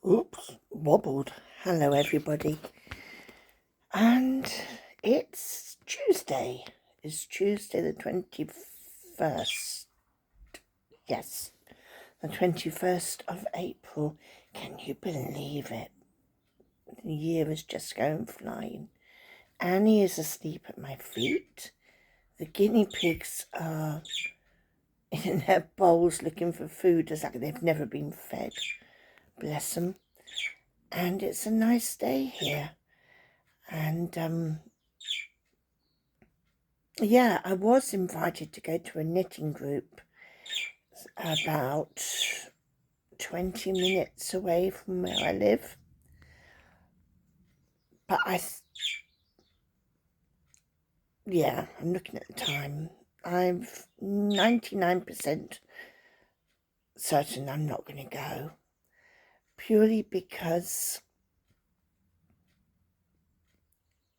Oops, wobbled. Hello, everybody. And it's Tuesday. It's Tuesday the 21st. Yes, the 21st of April. Can you believe it? The year is just going flying. Annie is asleep at my feet. The guinea pigs are in their bowls looking for food as like they've never been fed. Bless them. And it's a nice day here. And yeah, I was invited to go to a knitting group about 20 minutes away from where I live. But I'm looking at the time. I'm 99% certain I'm not going to go. Purely because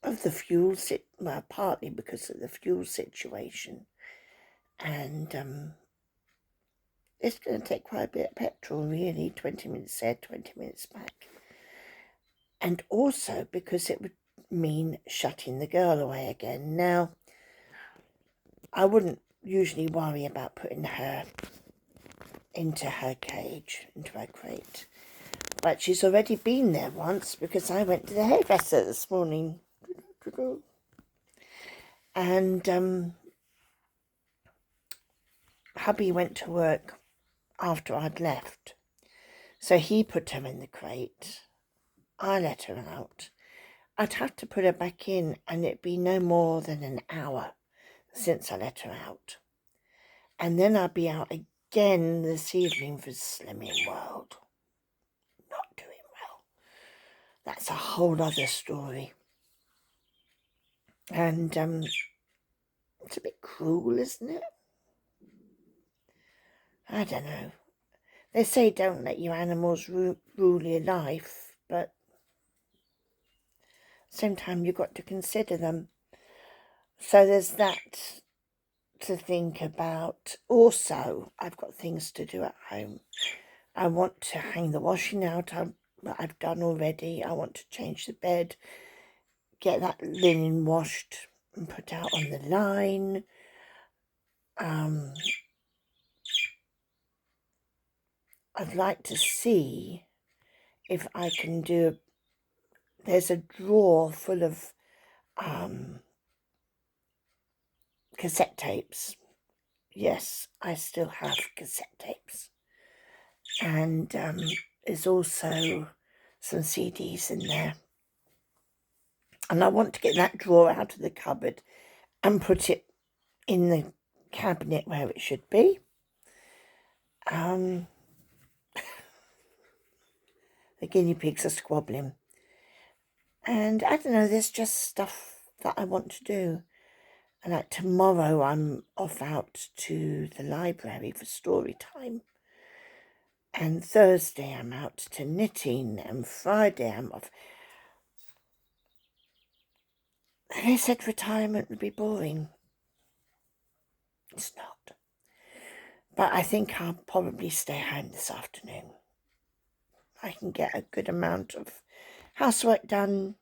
of the fuel, partly because of the fuel situation. And it's going to take quite a bit of petrol, really. 20 minutes there, 20 minutes back. And also because it would mean shutting the girl away again. Now, I wouldn't usually worry about putting her into her cage, into her crate. But she's already been there once because I went to the hairdresser this morning. And hubby went to work after I'd left. So he put her in the crate. I let her out. I'd have to put her back in and it'd be no more than an hour since I let her out. And then I'll be out again this evening for Slimming World. Not doing well. That's a whole other story. And it's a bit cruel, isn't it? I don't know. They say don't let your animals rule your life, but at the same time you've got to consider them. So there's that to think about. Also, I've got things to do at home. I want to hang the washing out. I've done already. I want to change the bed, get that linen washed and put out on the line. I'd like to see if I can do. There's a drawer full of cassette tapes. Yes, I still have cassette tapes. And there's also some CDs in there. And I want to get that drawer out of the cupboard and put it in the cabinet where it should be. The guinea pigs are squabbling. And I don't know, there's just stuff that I want to do. And like tomorrow I'm off out to the library for story time. And Thursday I'm out to knitting. And Friday I'm off. They said retirement would be boring. It's not. But I think I'll probably stay home this afternoon. I can get a good amount of housework done.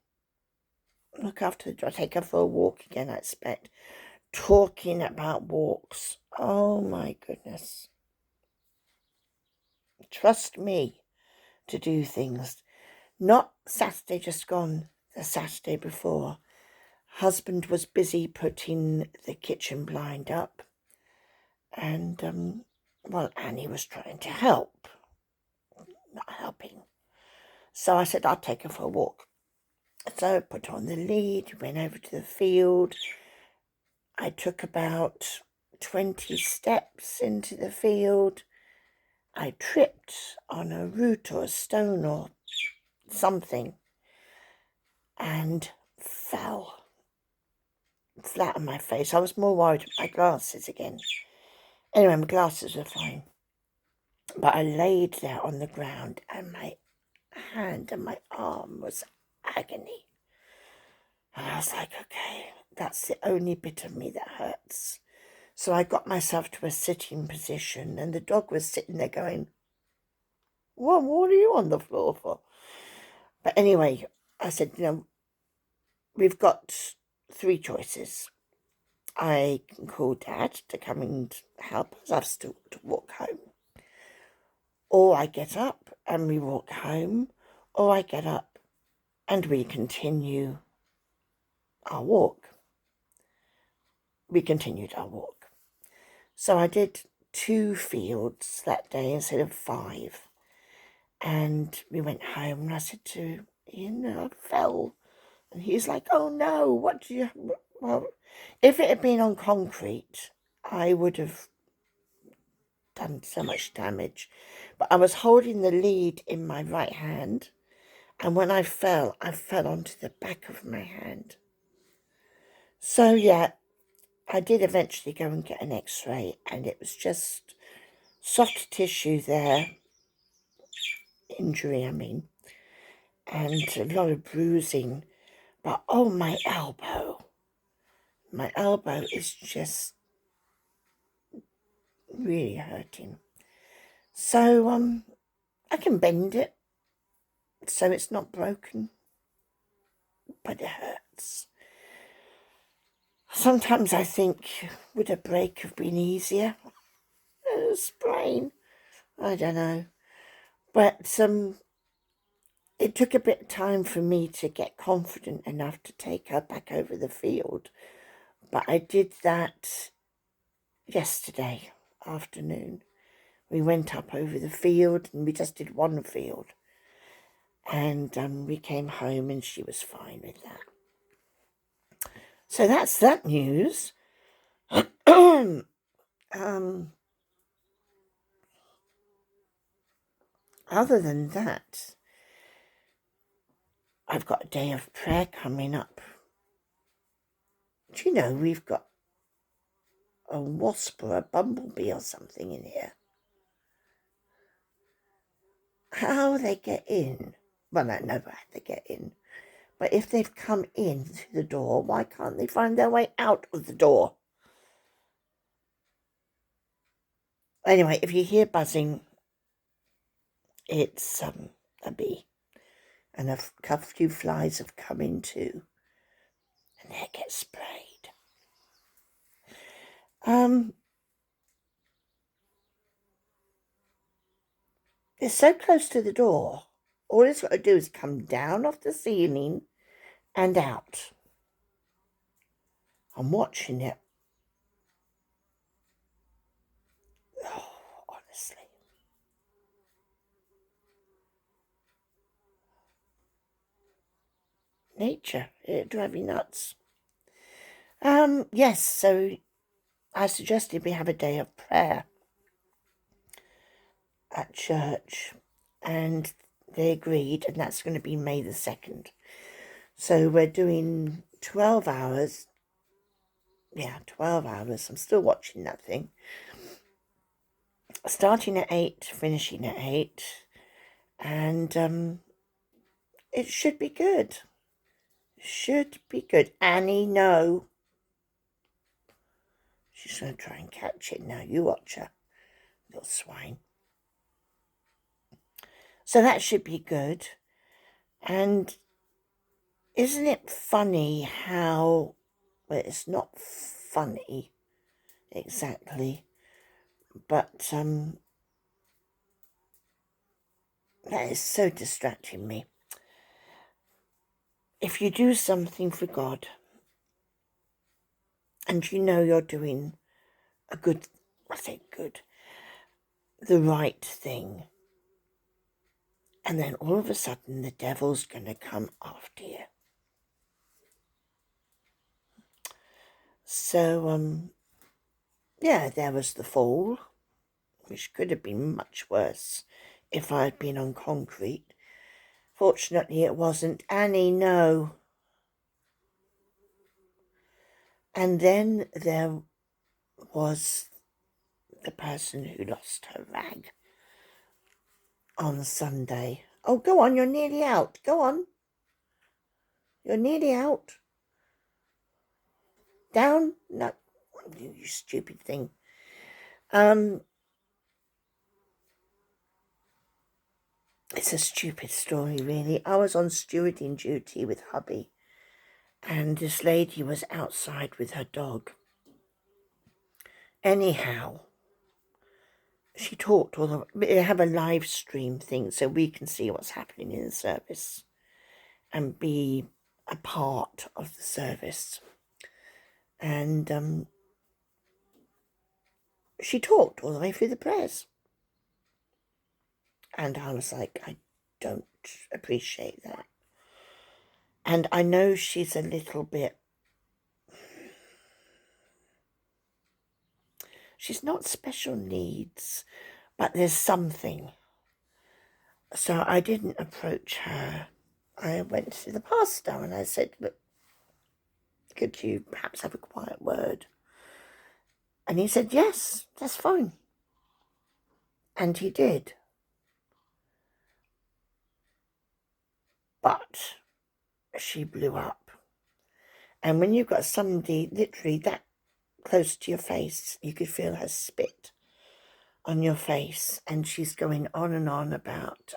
Look after the dog. Take her for a walk again, I expect. Talking about walks. Oh my goodness. Trust me to do things. Not Saturday just gone, the Saturday before. Husband was busy putting the kitchen blind up. And, Annie was trying to help. Not helping. So I said, I'll take her for a walk. So I put on the lead, went over to the field. I took about 20 steps into the field. I tripped on a root or a stone or something and fell flat on my face. I was more worried about my glasses again. Anyway, my glasses were fine. But I laid there on the ground and my hand and my arm was agony. And I was like, okay, that's the only bit of me that hurts. So I got myself to a sitting position and the dog was sitting there going, Well, what are you on the floor for? But anyway, I said, we've got 3 choices. I can call Dad to come and help us. I've still to walk home. Or I get up and we walk home. Or I get up and we continue our walk. We continued our walk. So I did 2 fields that day instead of 5. And we went home and I said to Ian, I fell. And he's like, oh no, what do you... Well, if it had been on concrete, I would have done so much damage. But I was holding the lead in my right hand. And when I fell onto the back of my hand. So yeah, I did eventually go and get an x-ray. And it was just soft tissue there. Injury, I mean. And a lot of bruising. But oh, my elbow. My elbow is just really hurting. So, I can bend it, so it's not broken, but it hurts. Sometimes I think, would a break have been easier? A sprain? I don't know. But, it took a bit of time for me to get confident enough to take her back over the field. But I did that yesterday afternoon. We went up over the field and we just did 1 field. And we came home and she was fine with that. So that's that news. Other than that, I've got a day of prayer coming up. Do you know we've got a wasp or a bumblebee or something in here? How they get in? Well, I know how they get in. But if they've come in through the door, why can't they find their way out of the door? Anyway, if you hear buzzing, it's a bee. And a few flies have come in too. And they get sprayed. It's so close to the door. All it's got to do is come down off the ceiling and out. I'm watching it. Oh, honestly. Nature, it'd drive me nuts. Yes, so I suggested we have a day of prayer at church, and they agreed, and that's going to be May the 2nd. So we're doing 12 hours. Yeah, 12 hours. I'm still watching that thing. Starting at 8, finishing at 8. And it should be good. Should be good. Annie, no. She's going to try and catch it now. You watch her, little swine. So that should be good. And isn't it funny how... Well, it's not funny exactly. But that is so distracting me. If you do something for God and you know you're doing a good, I say good, the right thing, and then all of a sudden the devil's going to come after you. So, yeah, there was the fall, which could have been much worse if I had been on concrete. Fortunately, it wasn't. Annie, no. And then there was the person who lost her rag on Sunday. Oh, go on, you're nearly out. Go on. You're nearly out. Down? No, you stupid thing. It's a stupid story, really. I was on stewarding duty with hubby, and this lady was outside with her dog. Anyhow, she talked they have a live stream thing so we can see what's happening in the service and be a part of the service. And she talked all the way through the prayers. And I was like, I don't appreciate that. And I know she's a little bit... She's not special needs, but there's something. So I didn't approach her. I went to the pastor and I said, look, could you perhaps have a quiet word? And he said, yes, that's fine. And he did. But she blew up. And when you've got somebody literally that close to your face, you could feel her spit on your face. And she's going on and on about,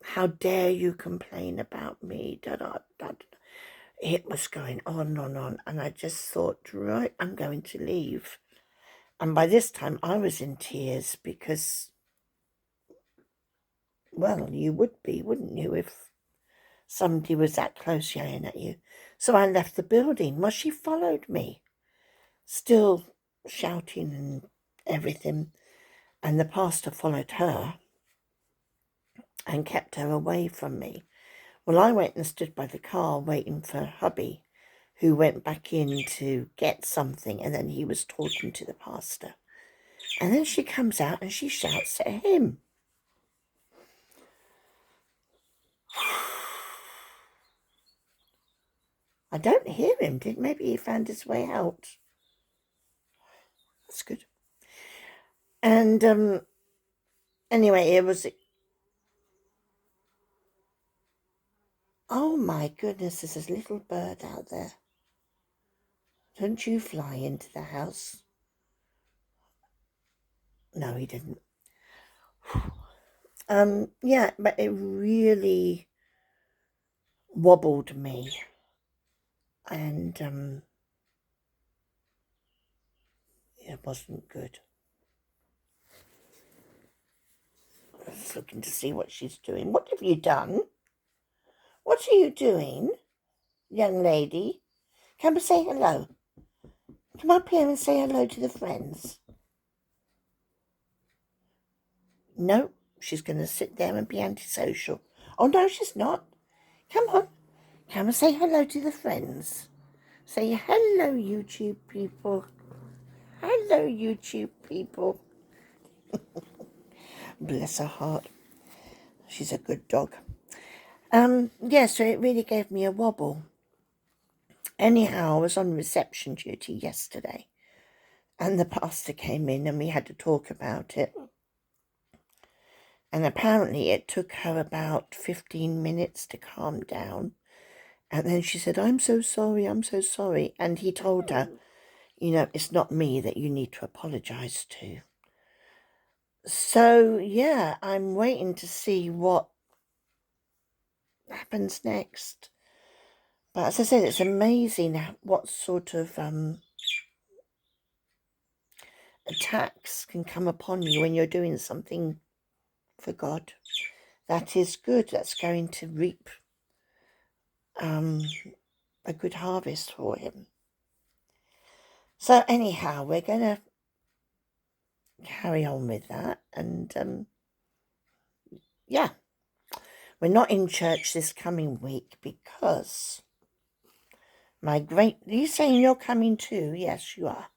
how dare you complain about me, da-da-da-da. It was going on and on. And I just thought, right, I'm going to leave. And by this time I was in tears because, well, you would be, wouldn't you, if somebody was that close yelling at you. So I left the building. Well, she followed me, still shouting and everything. And the pastor followed her and kept her away from me. Well, I went and stood by the car waiting for hubby, who went back in to get something, and then he was talking to the pastor. And then she comes out and she shouts at him. I don't hear him. Maybe he found his way out. That's good. And anyway, it was... Oh my goodness, there's a little bird out there. Don't you fly into the house? No, he didn't. Yeah, but it really wobbled me. And it wasn't good. I was looking to see what she's doing. What have you done? What are you doing, young lady? Come and say hello. Come up here and say hello to the friends. No, she's going to sit there and be antisocial. Oh, no, she's not. Come on. Come and say hello to the friends. Say hello, YouTube people. Hello, YouTube people. Bless her heart. She's a good dog. Yeah, so it really gave me a wobble. Anyhow, I was on reception duty yesterday, and the pastor came in and we had to talk about it. And apparently it took her about 15 minutes to calm down. And then she said, I'm so sorry, I'm so sorry. And he told her, you know, it's not me that you need to apologise to. So, yeah, I'm waiting to see what happens next. But as I said, it's amazing what sort of attacks can come upon you when you're doing something for God. That is good. That's going to reap a good harvest for him. So anyhow, we're going to carry on with that. And yeah, we're not in church this coming week because are you saying you're coming too? Yes, you are.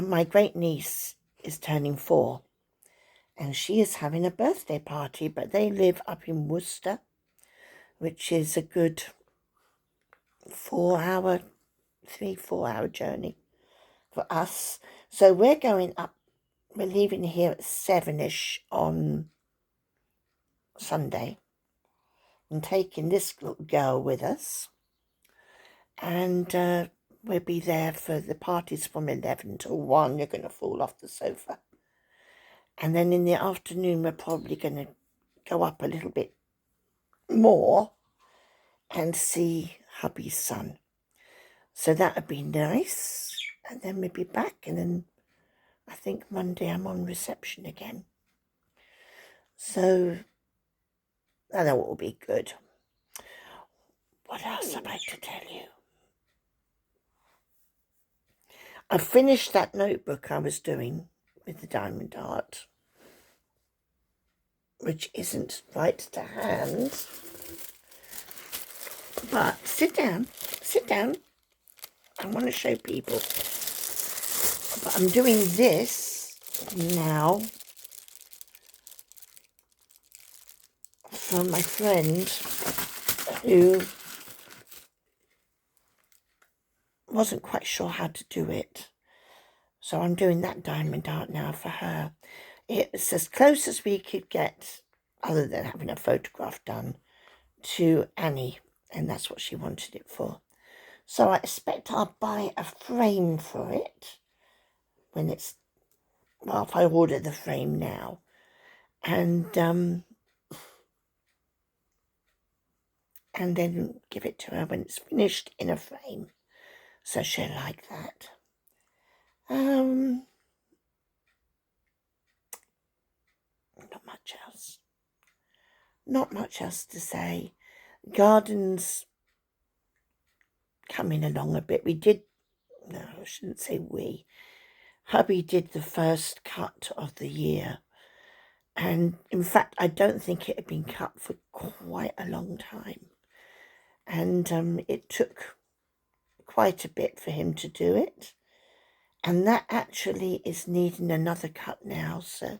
My great niece is turning 4 and she is having a birthday party, but they live up in Worcester, which is a good 4-hour journey for us. So we're going up, we're leaving here at 7ish on Sunday and taking this little girl with us. And we'll be there for the parties from 11 till 1. You're going to fall off the sofa. And then in the afternoon, we're probably going to go up a little bit more and see hubby's son. So that would be nice. And then we'll be back. And then I think Monday I'm on reception again. So I know it will be good. What else have I to tell you? I finished that notebook I was doing with the diamond art, which isn't right to hand. But sit down. I want to show people. But I'm doing this now for my friend who wasn't quite sure how to do it. So I'm doing that diamond art now for her. It's as close as we could get, other than having a photograph done, to Annie. And that's what she wanted it for. So I expect I'll buy a frame for it when it's, well, if I order the frame now. And then give it to her when it's finished in a frame. So she'll like that. Not much else. Not much else to say. Garden's coming along a bit. No, I shouldn't say we. Hubby did the first cut of the year. And in fact, I don't think it had been cut for quite a long time. And it took quite a bit for him to do it. And that actually is needing another cut now. So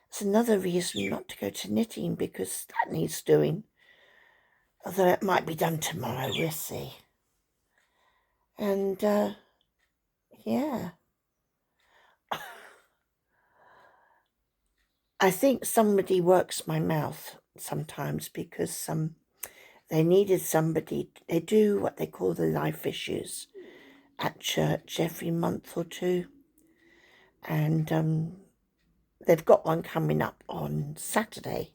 it's another reason not to go to knitting, because that needs doing. Although it might be done tomorrow, we'll see. And yeah. I think somebody works my mouth sometimes, because they needed somebody. They do what they call the life issues at church every month or two. And they've got one coming up on Saturday,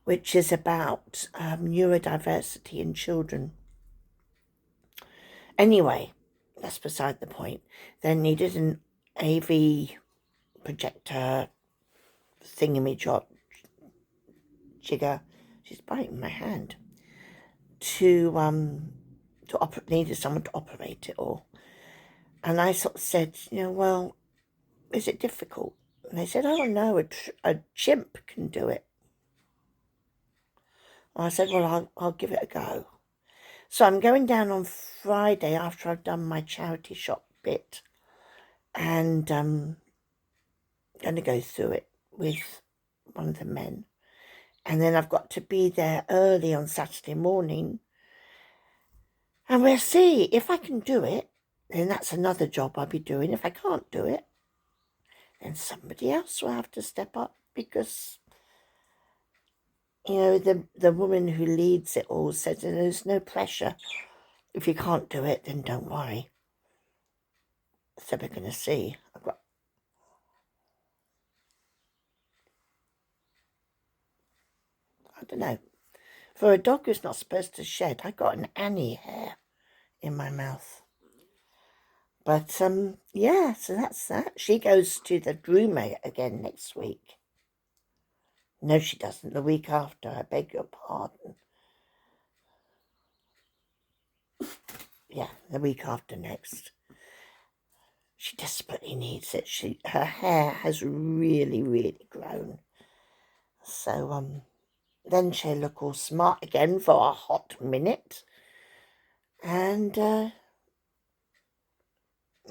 which is about neurodiversity in children. Anyway, that's beside the point. They needed an AV projector thingamajig, jigger, she's biting my hand, needed someone to operate it all. And I sort of said, well, is it difficult? And they said, oh no, a chimp can do it. And I said, well, I'll give it a go. So I'm going down on Friday after I've done my charity shop bit, and I'm going to go through it with one of the men. And then I've got to be there early on Saturday morning. And we'll see. If I can do it, then that's another job I'll be doing. If I can't do it, then somebody else will have to step up, because, the woman who leads it all says there's no pressure. If you can't do it, then don't worry. So we're going to see. I don't know. For a dog who's not supposed to shed, I got an Annie hair in my mouth. But, yeah, so that's that. She goes to the groomer again next week. No, she doesn't. The week after. I beg your pardon. Yeah, the week after next. She desperately needs it. Her hair has really, really grown. So, then she'll look all smart again for a hot minute. And,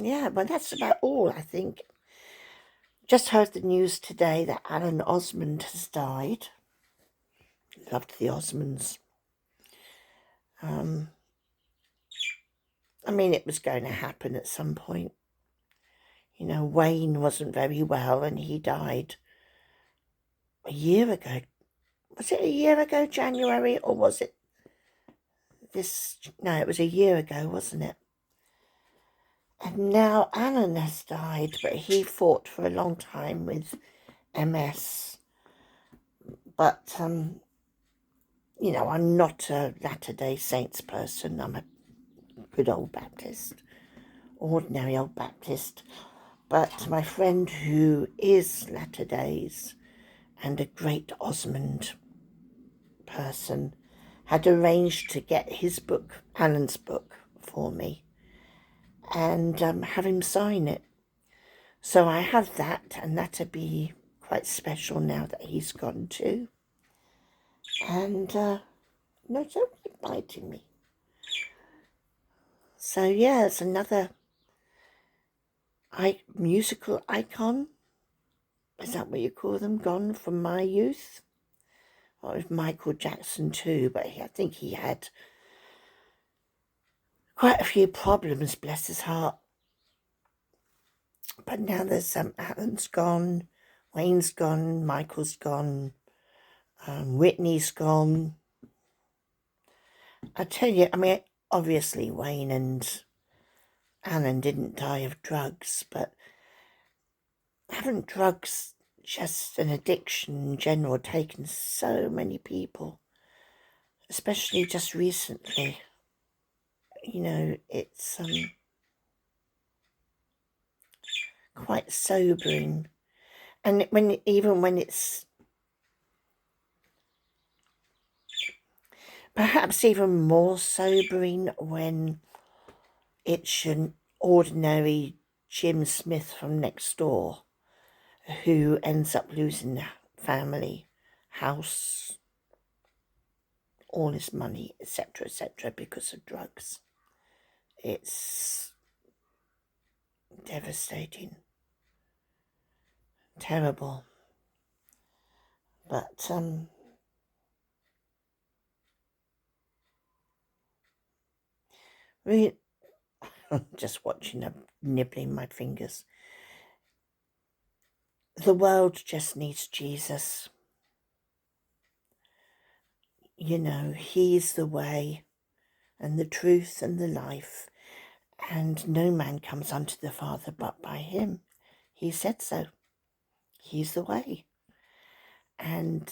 yeah, but that's about all, I think. Just heard the news today that Alan Osmond has died. Loved the Osmonds. I mean, it was going to happen at some point. Wayne wasn't very well and he died a year ago. Was it a year ago, January, or was it this? No, it was a year ago, wasn't it? And now Alan has died, but he fought for a long time with MS. But, you know, I'm not a Latter-day Saints person. I'm a good old Baptist, ordinary old Baptist. But my friend who is Latter-days and a great Osmond person had arranged to get his book, Alan's book, for me and have him sign it. So I have that, and that'll be quite special now that he's gone too. And no, nobody's biting me. So yeah, it's another musical icon. Is that what you call them? Gone from my youth. Well, it was Michael Jackson too, but I think he had quite a few problems, bless his heart. But now there's Alan's gone, Wayne's gone, Michael's gone, Whitney's gone. I tell you, I mean, obviously Wayne and Alan didn't die of drugs, but haven't drugs, just an addiction in general, taken so many people, especially just recently? You know, it's quite sobering. And even when it's perhaps even more sobering when it's an ordinary Jim Smith from next door who ends up losing the family, house, all his money, etc., because of drugs. It's devastating, terrible. But really, I'm just watching them nibbling my fingers. The world just needs Jesus. You know, he's the way and the truth and the life, and no man comes unto the Father but by him. He said so. He's the way. And,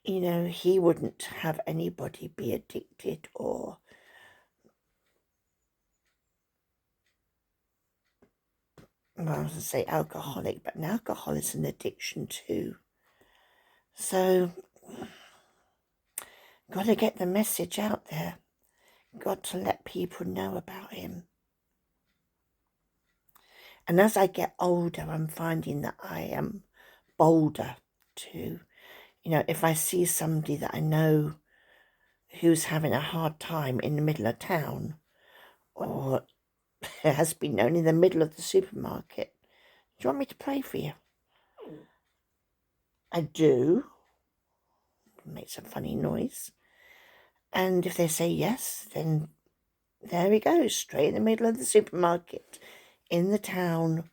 you know, he wouldn't have anybody be addicted or well, I was going to say alcoholic, but an alcohol is an addiction too. So, got to get the message out there. Got to let people know about him. And as I get older, I'm finding that I am bolder too. You know, if I see somebody that I know who's having a hard time in the middle of town, or has been known in the middle of the supermarket, do you want me to pray for you? I do. It makes a funny noise. And if they say yes, then there we go, straight in the middle of the supermarket, in the town.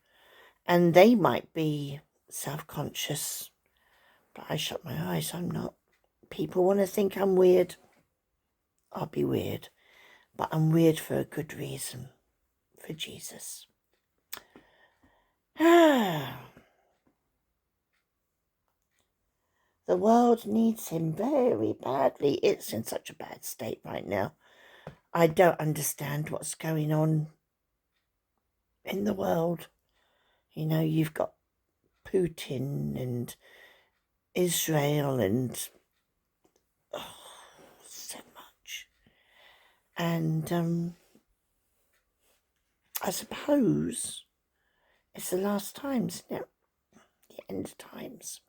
And they might be self-conscious, but I shut my eyes, I'm not. People want to think I'm weird. I'll be weird. But I'm weird for a good reason. For Jesus. The world needs him very badly. It's in such a bad state right now. I don't understand what's going on in the world. You know, you've got Putin and Israel and so much. And I suppose it's the last times, isn't it? The end times.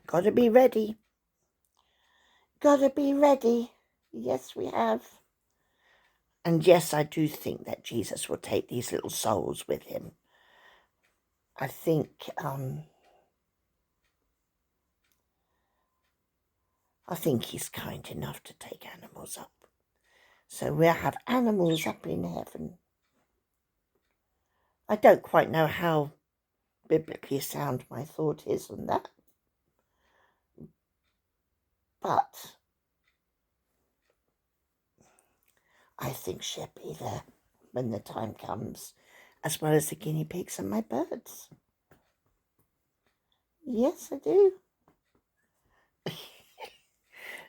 Gotta be ready. Gotta be ready. Yes, we have. And yes, I do think that Jesus will take these little souls with him. I think he's kind enough to take animals up. So we'll have animals up in heaven. I don't quite know how biblically sound my thought is on that. But I think she'll be there when the time comes. as well as the guinea pigs and my birds. Yes, I do.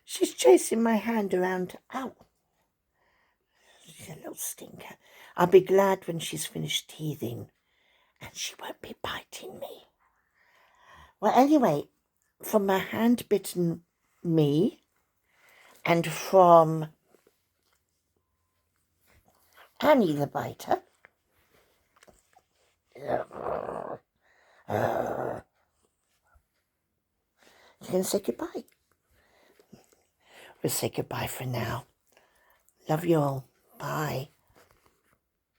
She's chasing my hand around. Ow. She's a little stinker. I'll be glad when she's finished teething and she won't be biting me. Well, anyway, from my hand bitten me and from Annie the biter, you can say goodbye. We'll say goodbye for now. Love you all. Bye.